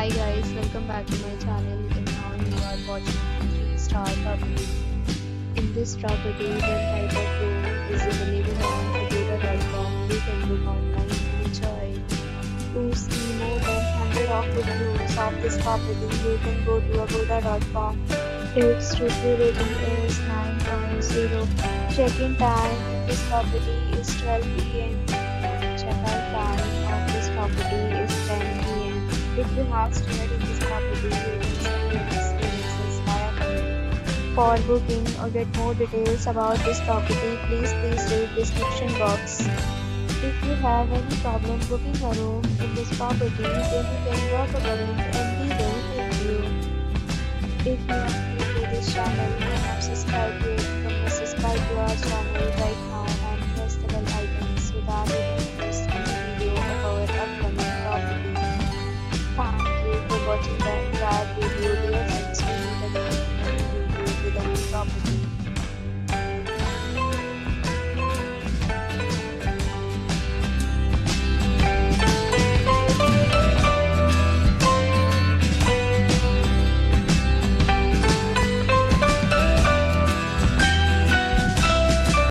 Hi guys, welcome back to my channel and now you are watching a 3-star property. In this property, one type of room is available on agoda.com. You can book online and enjoy it. To see more than 100 of reviews of this property, you can go to agoda.com. Its review rating is 9.0. Check-in time in this property is 12 p.m. Check-out time of this property is 10 p.m. If you have stayed in this property, you can send your experiences via comment. For booking or get more details about this property, please read description box. If you have any problem booking a room in this property, then you can drop a comment and we will help you. If you are new to this channel and have subscribed yet, then subscribe to our channel right now and press the bell icon so that you can